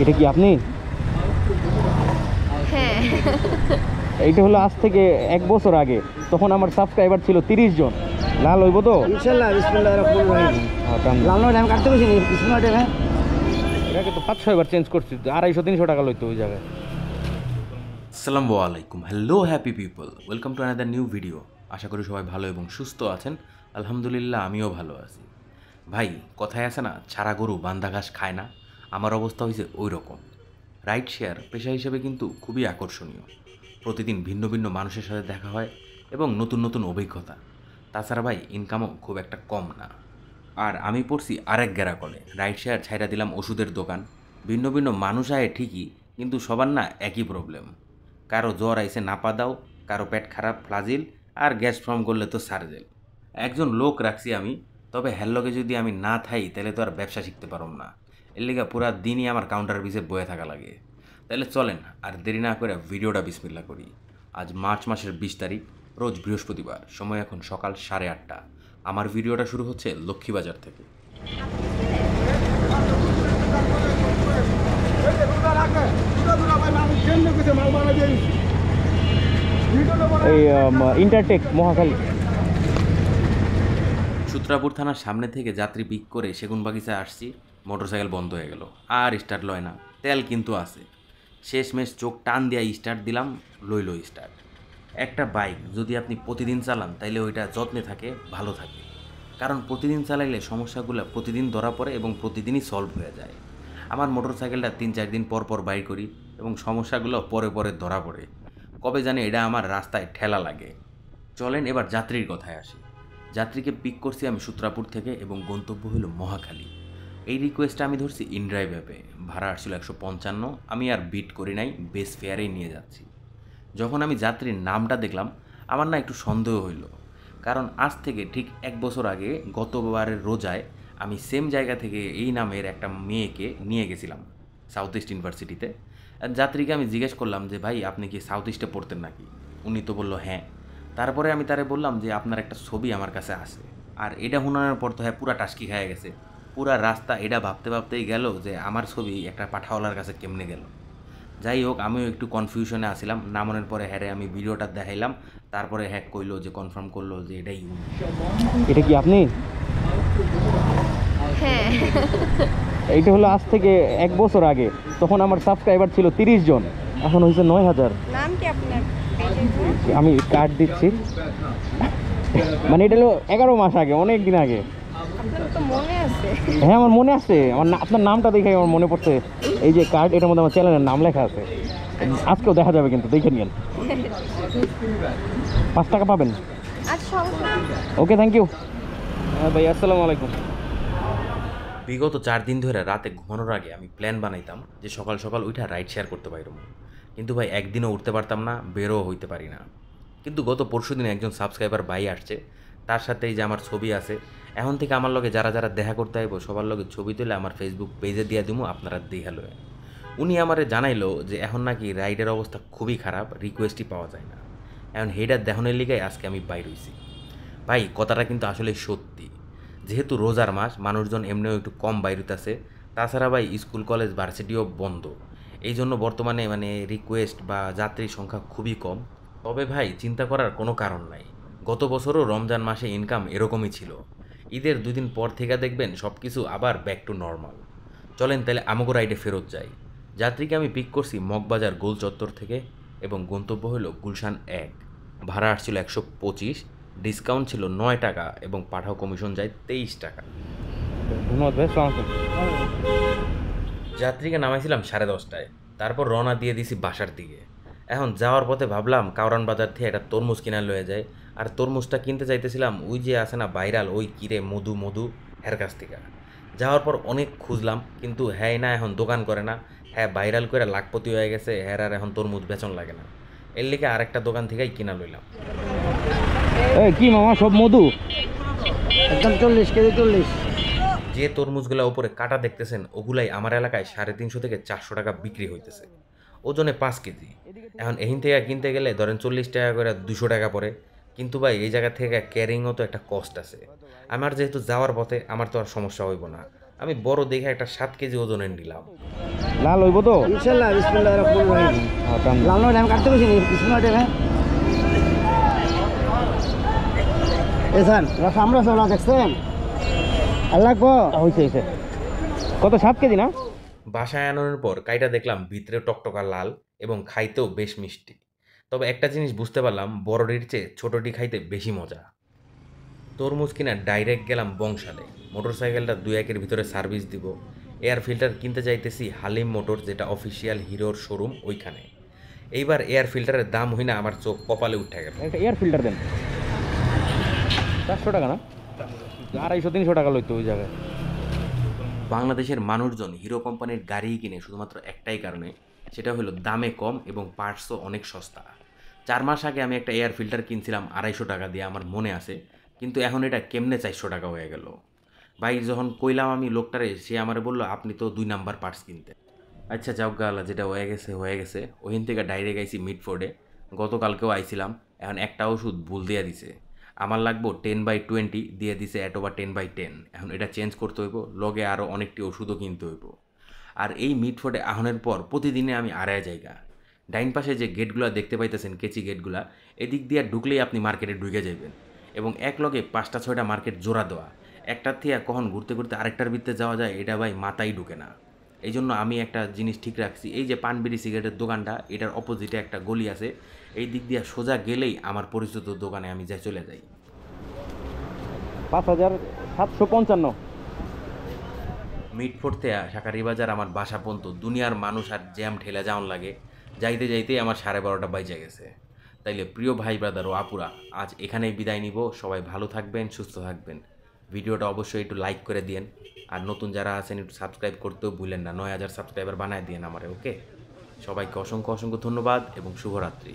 এটা কি আপনি? হ্যাঁ। এইটা হলো আজ থেকে 1 বছর আগে। তখন আমার সাবস্ক্রাইবার ছিল 30 জন। লাল হইব তো? ইনশাআল্লাহ বিসমিল্লাহির রহমানির রহিম। লাল টাইম কাটতে বসি বিসমিল্লাহ টাইম। এটাকে তো 5-6 বার চেঞ্জ করছি, 250-300 টাকা লইতো ওই জায়গায়। আসসালামু আলাইকুম, hello happy people, welcome to another new video. আশা করি সবাই ভালো এবং সুস্থ আছেন। আলহামদুলিল্লাহ আমিও ভালো আছি। ভাই, কথায় আছে না, ছাড়া গরু বান্ধা ঘাস খায় না। আমার অবস্থা হয়েছে ওই রকম। রাইড শেয়ার পেশা হিসেবে কিন্তু খুবই আকর্ষণীয়। প্রতিদিন ভিন্ন ভিন্ন মানুষের সাথে দেখা হয় এবং নতুন নতুন অভিজ্ঞতা। তাছাড়া ভাই, ইনকামও খুব একটা কম না। আর আমি পড়ছি আরেক গ্যারাকলে, রাইড শেয়ার ছাইড়া দিলাম ওষুধের দোকান। ভিন্ন ভিন্ন মানুষ আয় ঠিকই, কিন্তু সবার না একই প্রবলেম। কারো জ্বর আইসে নাপা দাও, কারো পেট খারাপ ফ্লাজিল, আর গ্যাস ফর্ম করলে তো সার্জেল। একজন লোক রাখছি আমি, তবে হ্যালোকে যদি আমি না থাই তাহলে তো আর ব্যবসা শিখতে পারব না। এর লিগা পুরা দিনই আমার কাউন্টার পিছে বয়ে থাকা লাগে। তাহলে চলেন আর দেরি না করে ভিডিওটা বিসমিল্লা করি। আজ মার্চ মাসের 20 তারিখ, রোজ বৃহস্পতিবার, সময় এখন সকাল 8:30। আমার ভিডিওটা শুরু হচ্ছে লক্ষ্মীবাজার থেকে। এই ইন্টারটেক মহাখালী। সূত্রাপুর থানার সামনে থেকে যাত্রী পিক করে সেগুনবাগিচায় আসছি। মোটরসাইকেল বন্ধ হয়ে গেল, আর স্টার্ট লয় না। তেল কিন্তু আছে। শেষমেশ চোখ টান দিয়া স্টার্ট দিলাম, লইল স্টার্ট। একটা বাইক যদি আপনি প্রতিদিন চালান তাইলে ওইটা যত্নে থাকে, ভালো থাকে। কারণ প্রতিদিন চালাইলে সমস্যাগুলো প্রতিদিন ধরা পড়ে এবং প্রতিদিনই সলভ হয়ে যায়। আমার মোটরসাইকেলটা 3-4 দিন পর পর বাই করি এবং সমস্যাগুলো পরে পরে ধরা পড়ে। কবে জানি এটা আমার রাস্তায় ঠেলা লাগে। চলেন এবার যাত্রীর কথায় আসি। যাত্রীকে পিক করছি আমি সূত্রাপুর থেকে এবং গন্তব্য হলো মহাখালী। এই রিকোয়েস্টটা আমি ধরছি ইনড্রাইভ অ্যাপে। ভাড়া আসছিল 155। আমি আর বিট করি নাই, বেস ফেয়ারেই নিয়ে যাচ্ছি। যখন আমি যাত্রীর নামটা দেখলাম, আমার না একটু সন্দেহ হইল। কারণ আজ থেকে ঠিক 1 বছর আগে গতবারের রোজায় আমি সেম জায়গা থেকে এই নামের একটা মেয়েকে নিয়ে গেছিলাম সাউথ ইস্ট ইউনিভার্সিটিতে। আর যাত্রীকে আমি জিজ্ঞেস করলাম যে ভাই, আপনি কি সাউথ ইস্টে পড়তেন নাকি? উনি তো বললো হ্যাঁ। তারপরে আমি তারে বললাম যে আপনার একটা ছবি আমার কাছে আছে। আর এটা শোনানোর পর তো হ্যাঁ পুরা টাস্কি খেয়ে গেছে। পুরা রাস্তা এটা ভাবতে ভাবতেই গেল যে আমার ছবি একটা পাঠাওয়ালার কাছে কেমনে গেল। যাই হোক, আমিও একটু কনফিউশনে আসছিলাম। নামানোর পরে হ্যাঁ আমি ভিডিওটা দেখাইলাম। তারপরে হ্যাক কইলো যে কনফার্ম করলো যে এটাই উনি। এটা কি আপনি? হ্যাঁ। এইটা হলো আজ থেকে 1 বছর আগে। তখন আমার সাবস্ক্রাইবার ছিল 30 জন, এখন হয়েছে 9000। নাম কি আপনার পেজের? আমি কার্ড দিচ্ছি। মানে এটা হলো 11 মাস আগে, অনেক দিন আগে। আপনার তো মনে আছে। হ্যাঁ আমার মনে আছে। আপনার নামটা দেখে আমার মনে পড়ছে। এই যে কার্ড, এটার মধ্যে আমার চ্যানেলের নাম লেখা আছে। আজকেও দেখা যাবে, কিন্তু দেখে নিন। 5 টাকা পাবেন। আচ্ছা, ওকে, থ্যাংক ইউ। হ্যাঁ ভাই, আসসালামু আলাইকুম। বিগত 4 দিন ধরে রাতে ঘুমানোর আগে আমি প্ল্যান বানাইতাম যে সকাল সকাল উঠা রাইড শেয়ার করতে পারব। কিন্তু ভাই একদিনও উঠতে পারতাম না, বেরও হইতে পারি না। কিন্তু গত পরশুদিন একজন সাবস্ক্রাইবার ভাই আসছে, তার সাথে এই যে আমার ছবি আছে। এখন থেকে আমার লগে যারা যারা দেখা করতে আইব সবার লগে ছবি তুলে আমার ফেসবুক পেজে দিয়ে দিমু, আপনারা দেখালো। উনি আমারে জানাইলো যে এখন নাকি রাইডের অবস্থা খুবই খারাপ, রিকোয়েস্টই পাওয়া যায় না। এখন হেডার দেখানোর লিগাই আজকে আমি বাইর হইছি। ভাই, কথাটা কিন্তু আসলে সত্যি। যেহেতু রোজার মাস, মানুষজন এমনিও একটু কম বাইরেতেছে। তাছাড়া ভাই স্কুল কলেজ ভার্সিটিও বন্ধ। এই জন্য বর্তমানে রিকোয়েস্ট বা যাত্রীর সংখ্যা খুবই কম। তবে ভাই, চিন্তা করার কোনো কারণ নাই। গত বছরও রমজান মাসে ইনকাম এরকমই ছিল। ঈদের 2 দিন পর থেকে দেখবেন সব কিছু আবার ব্যাক টু নর্মাল। চলেন তাহলে আমগো রাইডে ফেরত যাই। যাত্রীকে আমি পিক করছি মগবাজার গোল চত্বর থেকে এবং গন্তব্য হলো গুলশান 1। ভাড়া আসছিল 125, ডিসকাউন্ট ছিল 9 টাকা এবং পাঠাও কমিশন যায় 23 টাকা। ধন্যবাদ ভাই, আসসালামু আলাইকুম। যাত্রীকে নামাইছিলাম 10:30টায়। তারপর রওনা দিয়ে দিছি বাসার দিকে। এখন যাওয়ার পথে ভাবলাম কাউরান বাজার থেকে একটা তরমুজ কিনা লয়ে যায়। আর তরমুজটা কিনতে চাইতেছিলাম ওই যে আছে না ভাইরাল, ওই কিরে মধু মধু, হের কাছ থেকে। যাওয়ার পর অনেক খুঁজলাম, কিন্তু হ্যাঁ না এখন দোকান করে না। হ্যাঁ ভাইরাল করে লাখপতি হয়ে গেছে, হ্যাঁ আর এখন তরমুজ বেচন লাগে না। এর লিগে আরেকটা দোকান থেকেই কিনা লইলাম। এই কি মামা, সব মধু? একদম 40 কেজি 40। যে তরমুজগুলো উপরে কাটা দেখতেছেন ওগুলাই আমার এলাকায় 350 থেকে 400 টাকা বিক্রি হইতেছে, ওজনে 5 কেজি। এখন এহিন থেকে কিনতে গেলে ধরেন 40 টাকা করে 200 টাকা পড়ে। কিন্তু ভাই এই জায়গা থেকে ক্যারিংও তো একটা কস্ট আছে। আমার যেহেতু যাওয়ার পথে, আমার তো আর সমস্যা হইব না। আমি বড় দেখে একটা 7 কেজি ওজনের নিলাম। লাল হইব তো? ইনশাল্লাহ বিসমিল্লাহির রহমানির রহিম। হ্যাঁ, টান দেন। লাল নয় আমি কাটতে বসি বিসমিল্লাহ টাইমে এসান রাফা আমরা সব দেখছেন আল্লাহ গো হয়েছে হয়েছে। কত 7 কেজি না? বাসায় আনানোর পর কাইটা দেখলাম ভিতরে টকটকা লাল এবং খাইতেও বেশ মিষ্টি। তবে একটা জিনিস বুঝতে পারলাম, বড়টির চেয়ে ছোটটি খাইতে বেশি মজা। তরমুজ কিনা ডাইরেক্ট গেলাম বংশালে। মোটরসাইকেলটা 2-1-এর ভিতরে সার্ভিস দিব। এয়ার ফিল্টার কিনতে যাইতেছি হালিম মোটর, যেটা অফিসিয়াল হিরোর শোরুম, ওইখানে। এইবার এয়ার ফিল্টারের দাম হই না আমার চোখ কপালে উঠে গেল। একটা এয়ার ফিল্টার দেন। 400 টাকা না? 250-300 টাকা লইতো ওই জায়গায়। বাংলাদেশের মানুষজন হিরো কোম্পানির গাড়ি কিনে শুধুমাত্র একটাই কারণে, সেটা হলো দামে কম এবং পার্টসও অনেক সস্তা। 4 মাস আগে আমি একটা এয়ার ফিল্টার কিনছিলাম 250 টাকা দিয়ে, আমার মনে আছে, কিন্তু এখন এটা কেমনে 400 টাকা হয়ে গেল। ভাই যখন কইলাম আমি লোকটারে, সে আমারে বললো আপনি তো 2 নাম্বার পার্টস কিনতে। আচ্ছা যাও গালা, যেটা হয়ে গেছে হয়ে গেছে। ওইখান থেকে ডাইরেক্ট আইছি মিডফোর্ডে। গতকালকেও আইছিলাম, এখন একটা ওষুধ ভুল দিয়ে দিছে। আমার লাগবো 10/20, দিয়ে দিছে এটোবা 10/10। এখন এটা চেঞ্জ করতে হইব, লগে আরও অনেকটি ওষুধও কিনতে হইব। আর এই মিডফোর্ডে আহনের পর প্রতিদিনে আমি আড়ায় জায়গা। ডাইন পাশে যে গেটগুলো দেখতে পাইতেছেন, কেচি গেটগুলা, এদিক দিয়ে ঢুকলেই আপনি মার্কেটে ঢুকে যাবেন। এবং এক লগে 5টা-6টা মার্কেট জোড়া দেওয়া। একটার থেকে কখন ঘুরতে ঘুরতে আরেকটার ভিতরে যাওয়া যায়, এটা ভাই মাথায় ঢুকে না। এই জন্য আমি একটা জিনিস ঠিক রাখছি, এই যে পান বিড়ি সিগারেটের দোকানটা, এটার অপোজিটে একটা গলি আছে, এই দিক দিয়ে সোজা গেলেই আমার পরিচিত দোকানে আমি যাই চলে যাই। 5755। মিটফোর্ড থেকে শাকারি বাজার আমার বাসা পর্যন্ত দুনিয়ার মানুষ আর জ্যাম ঠেলে যাওয়ান লাগে, যাইতে যাইতেই আমার 12:30 বাইজা গেছে। তাইলে প্রিয় ভাই ব্রাদার ও আপুরা, আজ এখানেই বিদায় নিব। সবাই ভালো থাকবেন, সুস্থ থাকবেন। ভিডিওটা অবশ্যই একটু লাইক করে দিয়েন, আর নতুন যারা আছেন একটু সাবস্ক্রাইব করতেও ভুলেন না। 9000 সাবস্ক্রাইবার বানায় দিয়েন আমারে, ওকে? সবাইকে অসংখ্য অসংখ্য ধন্যবাদ এবং শুভরাত্রি।